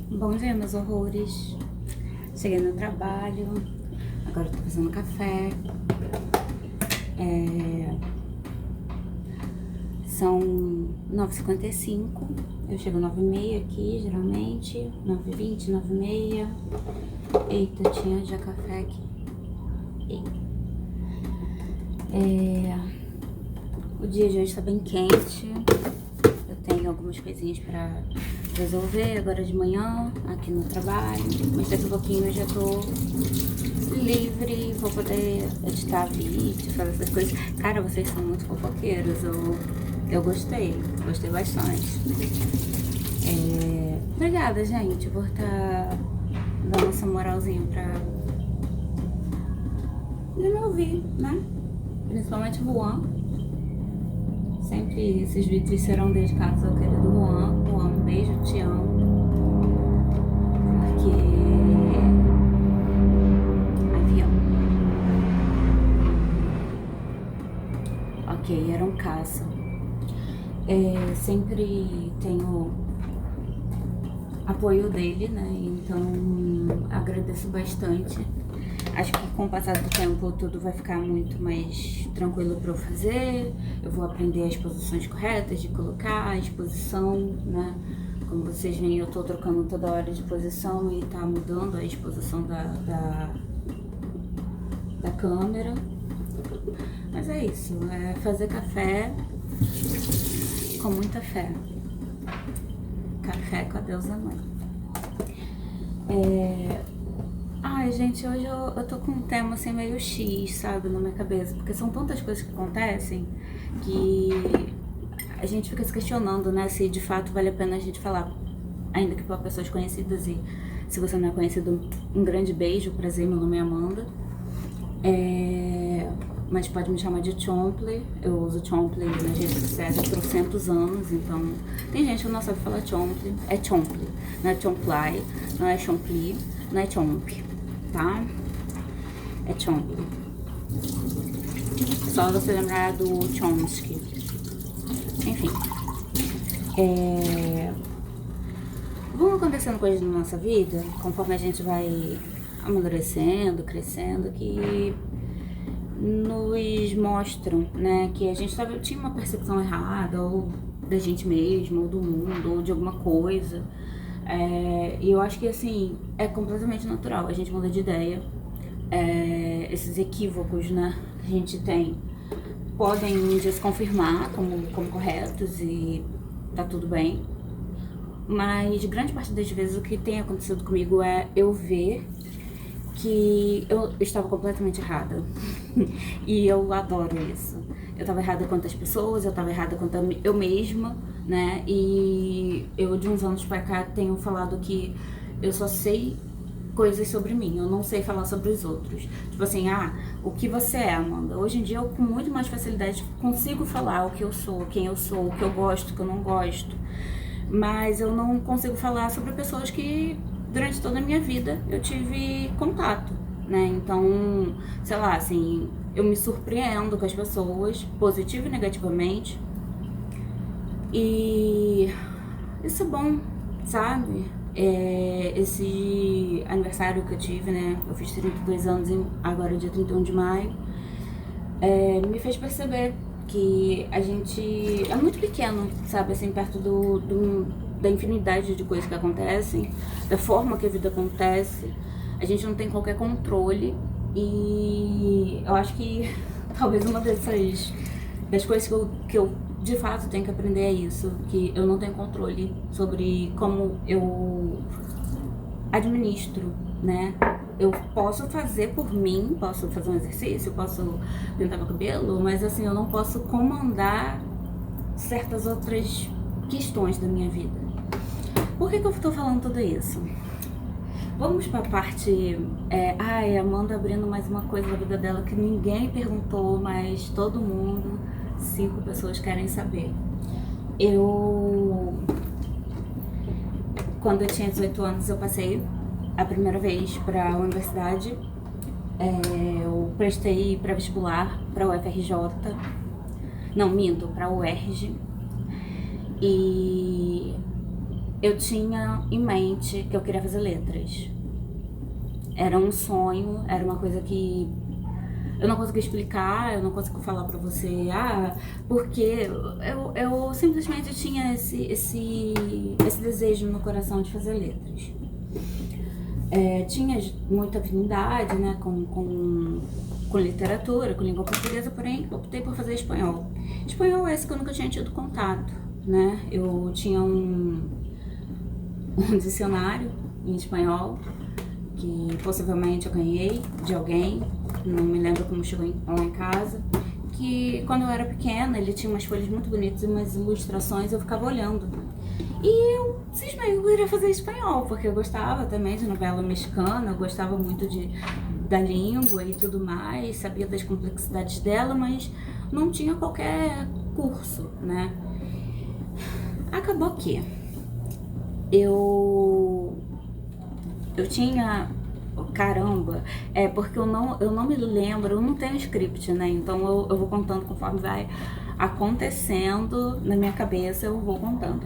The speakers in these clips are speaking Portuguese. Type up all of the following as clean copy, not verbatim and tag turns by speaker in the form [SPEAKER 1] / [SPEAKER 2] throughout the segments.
[SPEAKER 1] Bom dia, meus horrores. Cheguei no trabalho, agora eu tô fazendo café. São 9h55, eu chego 9h30 aqui, geralmente, 9h20, 9h30. Eita, tinha já café aqui. O dia de hoje tá bem quente, eu tenho algumas coisinhas pra resolver agora de manhã, aqui no trabalho, mas daqui a pouquinho eu já tô livre, vou poder editar vídeo, fazer essas coisas. Cara, vocês são muito fofoqueiros, eu gostei bastante. Obrigada, gente, por estar dando essa moralzinha pra me ouvir, né? Principalmente o Juan. Sempre esses vídeos serão dedicados ao querido Juan. Juan, um beijo, te amo. Porque... avião. Ok, era um caça. Sempre tenho apoio dele, né? Então agradeço bastante. Acho que com o passar do tempo tudo vai ficar muito mais tranquilo para eu fazer. Eu vou aprender as posições corretas de colocar, a exposição, né? Como vocês veem, eu tô trocando toda hora de posição e tá mudando a exposição da câmera. Mas é isso, é fazer café com muita fé. Café com a deusa mãe. Ai, gente, hoje eu tô com um tema assim meio X, sabe, na minha cabeça, porque são tantas coisas que acontecem que a gente fica se questionando, né, se de fato vale a pena a gente falar, ainda que para pessoas conhecidas. E se você não é conhecido, um grande beijo, prazer, meu nome é Amanda. Mas pode me chamar de Chompley. Eu uso Chompley nas redes sociais há trocentos anos, então tem gente que não sabe falar Chompley. É Chompley, não é Chomplay, não é Chompli, não é Chomp, tá? É Chompley. Só você lembrar do Chomsky. Enfim. Vão acontecendo coisas na nossa vida, conforme a gente vai amadurecendo, crescendo, que nos mostram, né, que a gente tinha uma percepção errada, ou da gente mesmo, ou do mundo, ou de alguma coisa. E eu acho que, assim, é completamente natural a gente mudar de ideia. Esses equívocos, né, que a gente tem podem um dia se confirmar como corretos e tá tudo bem. Mas grande parte das vezes o que tem acontecido comigo é eu ver que eu estava completamente errada. E eu adoro isso. Eu estava errada quanto às pessoas, eu estava errada quanto a eu mesma, né? E eu de uns anos pra cá tenho falado que eu só sei coisas sobre mim, eu não sei falar sobre os outros. Tipo assim, o que você é, Amanda? Hoje em dia eu com muito mais facilidade consigo falar o que eu sou, quem eu sou, o que eu gosto, o que eu não gosto. Mas eu não consigo falar sobre pessoas que durante toda a minha vida eu tive contato, né? Então, sei lá, assim, eu me surpreendo com as pessoas, positivo e negativamente. E isso é bom, sabe? Esse aniversário que eu tive, né? Eu fiz 32 anos agora dia 31 de maio. Me fez perceber que a gente é muito pequeno, sabe, assim, perto da infinidade de coisas que acontecem, da forma que a vida acontece. A gente não tem qualquer controle e eu acho que talvez uma das coisas que eu de fato tenho que aprender é isso, que eu não tenho controle sobre como eu administro, né? Eu posso fazer por mim, posso fazer um exercício, posso pintar meu cabelo, mas assim, eu não posso comandar certas outras questões da minha vida. Por que eu tô falando tudo isso? Vamos pra parte... Amanda abrindo mais uma coisa da vida dela que ninguém perguntou, mas todo mundo, 5 pessoas querem saber. Quando eu tinha 18 anos, eu passei a primeira vez para a universidade. Eu prestei para vestibular para a UFRJ. Não, minto, para a UERJ. E eu tinha em mente que eu queria fazer letras. Era um sonho, era uma coisa que eu não consigo explicar, eu não consigo falar pra você, porque eu simplesmente tinha esse desejo no coração de fazer letras. Tinha muita afinidade, né, com literatura, com língua portuguesa, porém optei por fazer espanhol. Espanhol é esse que eu nunca tinha tido contato, né? Eu tinha um dicionário em espanhol, que possivelmente eu ganhei de alguém, não me lembro como chegou lá em casa, que quando eu era pequena ele tinha umas folhas muito bonitas e umas ilustrações, eu ficava olhando. E eu cismei, eu queria fazer espanhol, porque eu gostava também de novela mexicana, eu gostava muito da língua e tudo mais, sabia das complexidades dela, mas não tinha qualquer curso, né? Acabou que eu tinha, caramba, porque eu não me lembro, eu não tenho script, né? Então eu vou contando conforme vai acontecendo na minha cabeça, eu vou contando.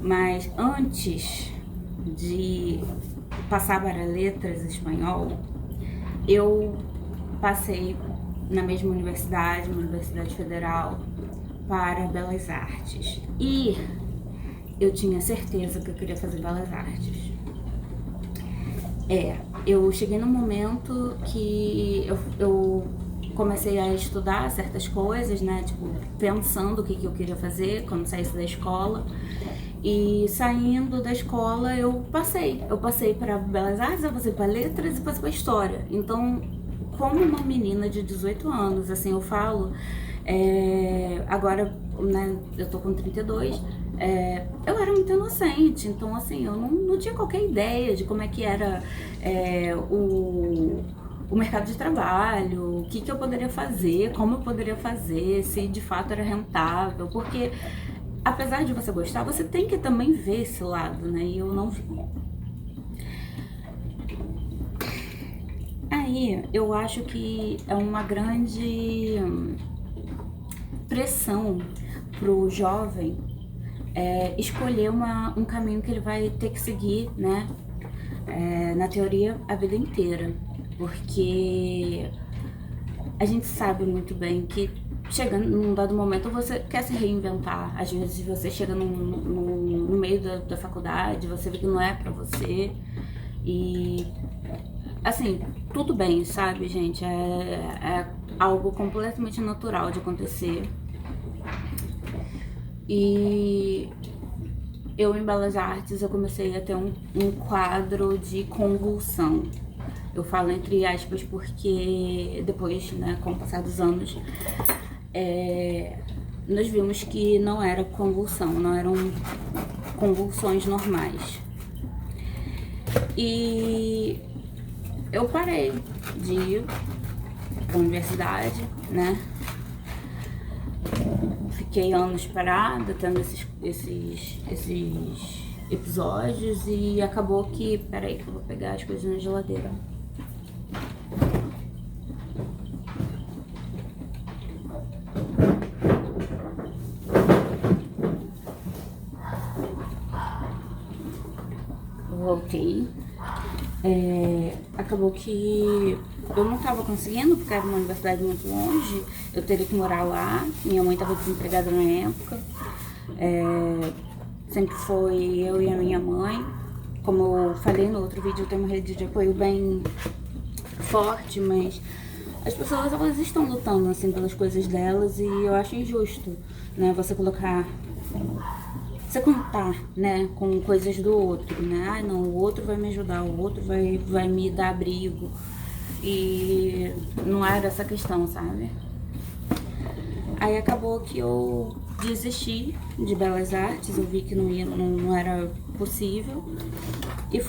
[SPEAKER 1] Mas antes de passar para letras espanhol, eu passei na mesma universidade, uma universidade federal, para Belas Artes. E eu tinha certeza que eu queria fazer Belas Artes. Eu cheguei num momento que eu comecei a estudar certas coisas, né? Tipo, pensando o que eu queria fazer quando saísse da escola. E saindo da escola eu passei para Belas Artes, eu passei para Letras e passei para História. Então, como uma menina de 18 anos, assim, eu falo, agora, né, eu tô com 32, eu era muito inocente, então assim, eu não tinha qualquer ideia de como é que era o mercado de trabalho, o que eu poderia fazer, como eu poderia fazer, se de fato era rentável, porque apesar de você gostar, você tem que também ver esse lado, né? E eu não vi. Aí, eu acho que é uma grande pressão pro jovem escolher um caminho que ele vai ter que seguir, né? Na teoria, a vida inteira. Porque a gente sabe muito bem que chegando num dado momento você quer se reinventar. Às vezes você chega no meio da faculdade, você vê que não é pra você. E assim, tudo bem, sabe, gente? É algo completamente natural de acontecer. E eu em Belas Artes eu comecei a ter um quadro de convulsão. Eu falo entre aspas porque depois, né, com o passar dos anos, nós vimos que não era convulsão, não eram convulsões normais. E eu parei de ir para a universidade, né? Fiquei anos parada, tendo esses episódios e acabou que... Peraí que eu vou pegar as coisas na geladeira. Voltei. Acabou que eu não estava conseguindo, porque era uma universidade muito longe, eu teria que morar lá, minha mãe estava desempregada na época, sempre foi eu e a minha mãe. Como eu falei no outro vídeo, eu tenho uma rede de apoio bem forte, mas as pessoas, elas estão lutando assim pelas coisas delas e eu acho injusto, né, você contar, né, com coisas do outro, né? Não, o outro vai me ajudar, o outro vai me dar abrigo. E não era essa questão, sabe? Aí acabou que eu desisti de Belas Artes, eu vi que não era possível e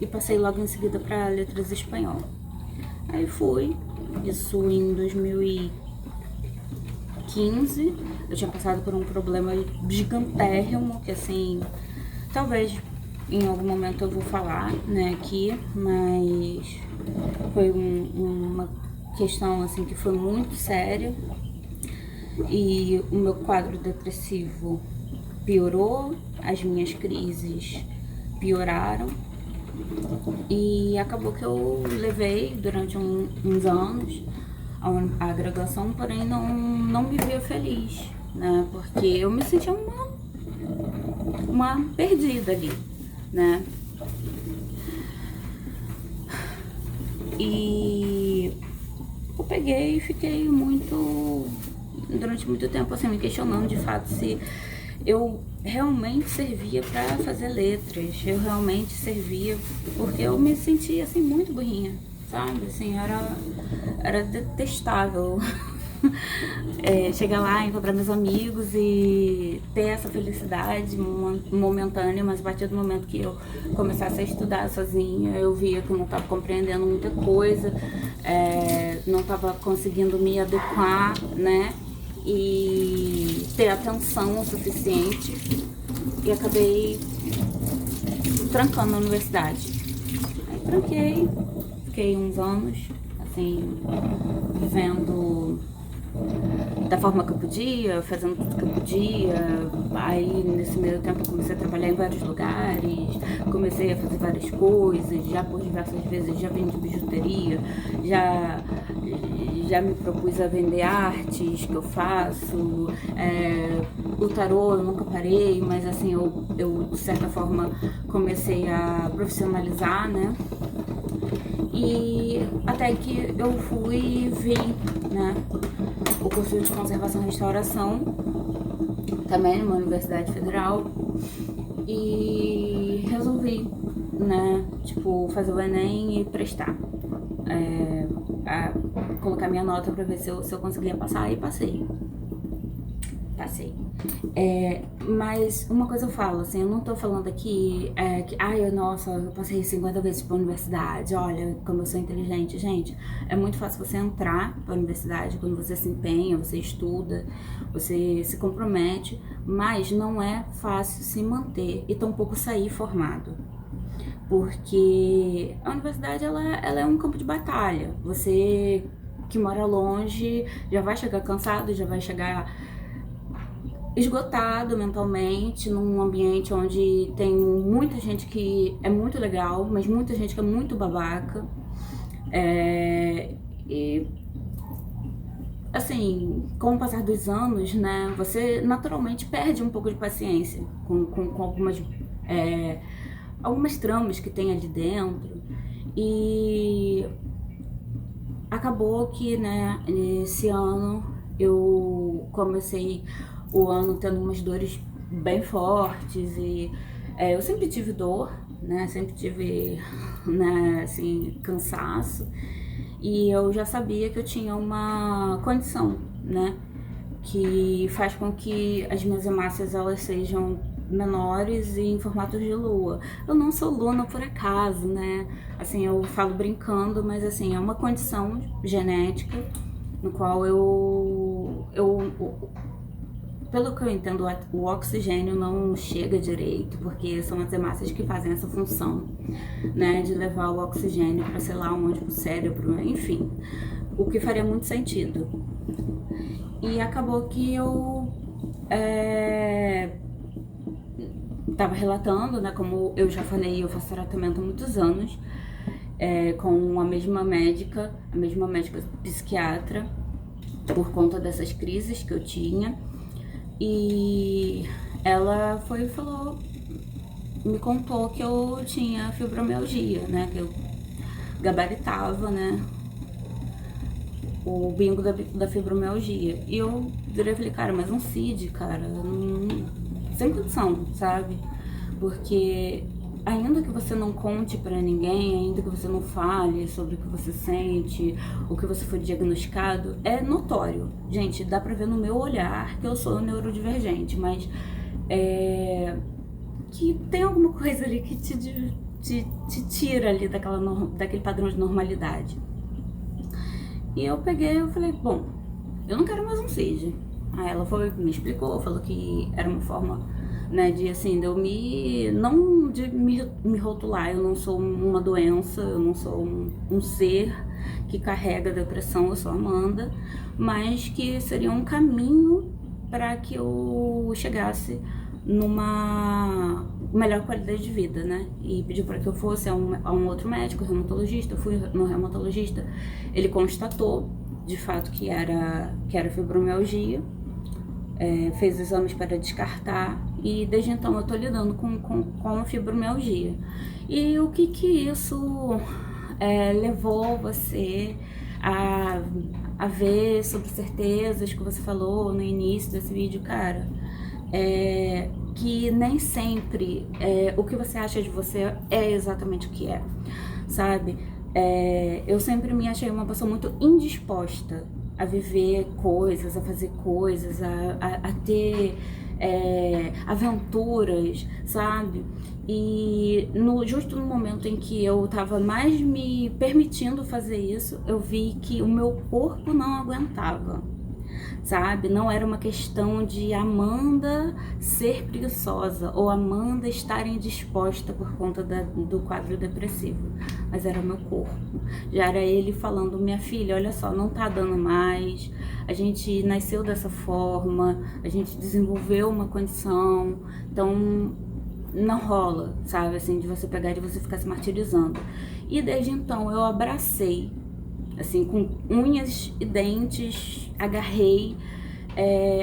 [SPEAKER 1] e passei logo em seguida para Letras Espanhol. Aí fui, isso em 2015, eu tinha passado por um problema gigantérrimo, que assim, talvez em algum momento eu vou falar, né, aqui, mas foi uma questão, assim, que foi muito séria e o meu quadro depressivo piorou, as minhas crises pioraram e acabou que eu levei durante uns anos a graduação, porém não me via feliz, né? Porque eu me sentia uma perdida ali, né? E eu peguei e fiquei durante muito tempo assim, me questionando de fato se eu realmente servia para fazer letras, eu realmente servia, porque eu me sentia assim muito burrinha, sabe? Assim, era detestável chegar lá, encontrar meus amigos e ter essa felicidade momentânea, mas a partir do momento que eu começasse a estudar sozinha, eu via que eu não estava compreendendo muita coisa, não estava conseguindo me adequar, né? E ter atenção o suficiente, e acabei trancando a universidade. Aí tranquei, fiquei uns anos, assim, vivendo da forma que eu podia, fazendo tudo que eu podia. Aí nesse meio tempo eu comecei a trabalhar em vários lugares, comecei a fazer várias coisas, já por diversas vezes já vendi bijuteria, já me propus a vender artes que eu faço, o tarô eu nunca parei, mas assim, eu de certa forma comecei a profissionalizar, né? E até que eu fui e vi, né, o curso de conservação e restauração, também numa universidade federal, e resolvi, né, tipo, fazer o Enem e prestar, colocar minha nota pra ver se eu conseguia passar, e passei. Mas uma coisa eu falo, assim, eu não tô falando aqui que, nossa, eu passei 50 vezes pra universidade, olha como eu sou inteligente. Gente, é muito fácil você entrar pra universidade quando você se empenha, você estuda, você se compromete, mas não é fácil se manter e tampouco sair formado. Porque a universidade, ela é um campo de batalha. Você que mora longe já vai chegar cansado, já vai chegar esgotado mentalmente, num ambiente onde tem muita gente que é muito legal, mas muita gente que é muito babaca. E assim, com o passar dos anos, né, você naturalmente perde um pouco de paciência com algumas tramas que tem ali dentro. E acabou que, né, esse ano eu comecei o ano tendo umas dores bem fortes e eu sempre tive dor, né, sempre tive, né, assim, cansaço, e eu já sabia que eu tinha uma condição, né, que faz com que as minhas hemácias elas sejam menores e em formato de lua. Eu não sou luna por acaso, né, assim, eu falo brincando, mas assim, é uma condição genética no qual pelo que eu entendo, o oxigênio não chega direito, porque são as hemácias que fazem essa função, né, de levar o oxigênio para sei lá onde, pro cérebro, enfim, o que faria muito sentido. E acabou que eu tava relatando, né, como eu já falei, eu faço tratamento há muitos anos, com a mesma médica psiquiatra, por conta dessas crises que eu tinha. E ela foi e falou, me contou que eu tinha fibromialgia, né, que eu gabaritava, né, o bingo da fibromialgia. E eu virei e falei, cara, mas um CID, cara, sem condição, sabe? Porque ainda que você não conte pra ninguém, ainda que você não fale sobre o que você sente, o que você foi diagnosticado, é notório. Gente, dá pra ver no meu olhar que eu sou neurodivergente, mas que tem alguma coisa ali que te tira ali daquele padrão de normalidade. E eu peguei, eu falei, bom, eu não quero mais um CID. Aí ela me explicou, falou que era uma forma, né, de assim, não de me rotular, eu não sou uma doença, eu não sou um ser que carrega depressão, eu sou Amanda, mas que seria um caminho para que eu chegasse numa melhor qualidade de vida, né? E pediu para que eu fosse a um outro médico, reumatologista. Eu fui no reumatologista, ele constatou de fato que era fibromialgia, fez exames para descartar, e desde então eu tô lidando com a fibromialgia. E o que isso levou você a ver sobre certezas que você falou no início desse vídeo, cara? Que nem sempre o que você acha de você é exatamente o que é, sabe? Eu sempre me achei uma pessoa muito indisposta a viver coisas, a fazer coisas, a ter aventuras, sabe? E justo no momento em que eu tava mais me permitindo fazer isso, eu vi que o meu corpo não aguentava, sabe? Não era uma questão de Amanda ser preguiçosa ou Amanda estar indisposta por conta do quadro depressivo, mas era o meu corpo. Já era ele falando: minha filha, olha só, não tá dando mais, a gente nasceu dessa forma, a gente desenvolveu uma condição, então não rola, sabe, assim, de você pegar e de você ficar se martirizando. E desde então eu abracei, assim, com unhas e dentes, agarrei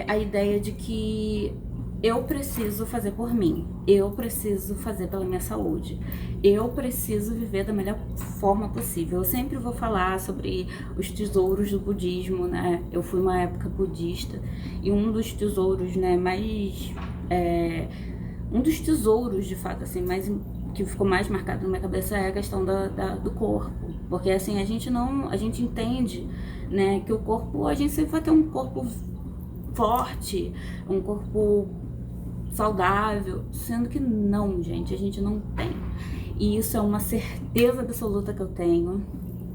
[SPEAKER 1] a ideia de que eu preciso fazer por mim, eu preciso fazer pela minha saúde, eu preciso viver da melhor forma possível. Eu sempre vou falar sobre os tesouros do budismo, né? Eu fui uma época budista, e um dos tesouros, né, um dos tesouros, de fato, assim, que ficou mais marcado na minha cabeça é a questão do corpo. Porque, assim, a gente entende, né, que o corpo, a gente sempre vai ter um corpo forte, um corpo saudável, sendo que não, gente, a gente não tem. E isso é uma certeza absoluta que eu tenho,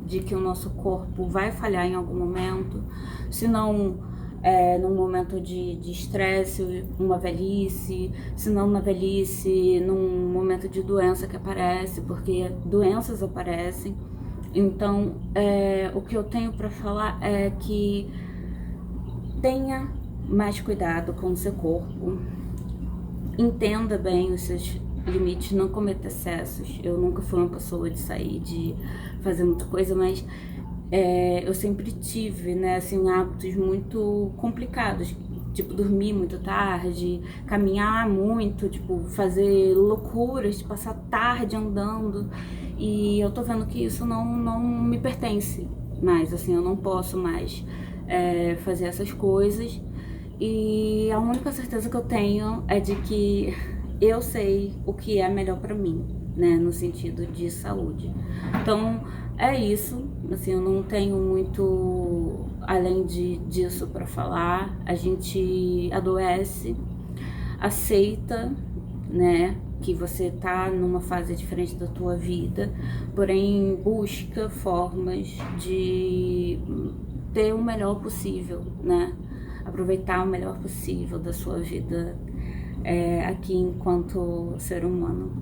[SPEAKER 1] de que o nosso corpo vai falhar em algum momento, se não num momento de estresse, uma velhice, se não na velhice, num momento de doença que aparece, porque doenças aparecem. Então, o que eu tenho para falar é que tenha mais cuidado com o seu corpo, entenda bem os seus limites, não cometa excessos. Eu nunca fui uma pessoa de sair, de fazer muita coisa, mas eu sempre tive, né, assim, hábitos muito complicados, tipo dormir muito tarde, caminhar muito, tipo fazer loucuras, passar tarde andando, e eu tô vendo que isso não me pertence mais, assim, eu não posso mais fazer essas coisas. E a única certeza que eu tenho é de que eu sei o que é melhor pra mim, né, no sentido de saúde. Então, é isso, assim, eu não tenho muito além disso pra falar. A gente adoece, aceita, né, que você tá numa fase diferente da tua vida, porém busca formas de ter o melhor possível, né, aproveitar o melhor possível da sua vida aqui enquanto ser humano,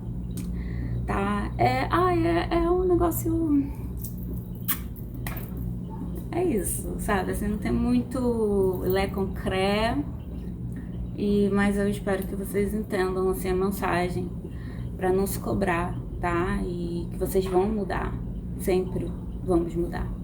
[SPEAKER 1] tá? É um negócio... É isso, sabe? Assim, não tem muito lé concré, mas eu espero que vocês entendam, assim, a mensagem, pra não se cobrar, tá? E que vocês vão mudar, sempre vamos mudar.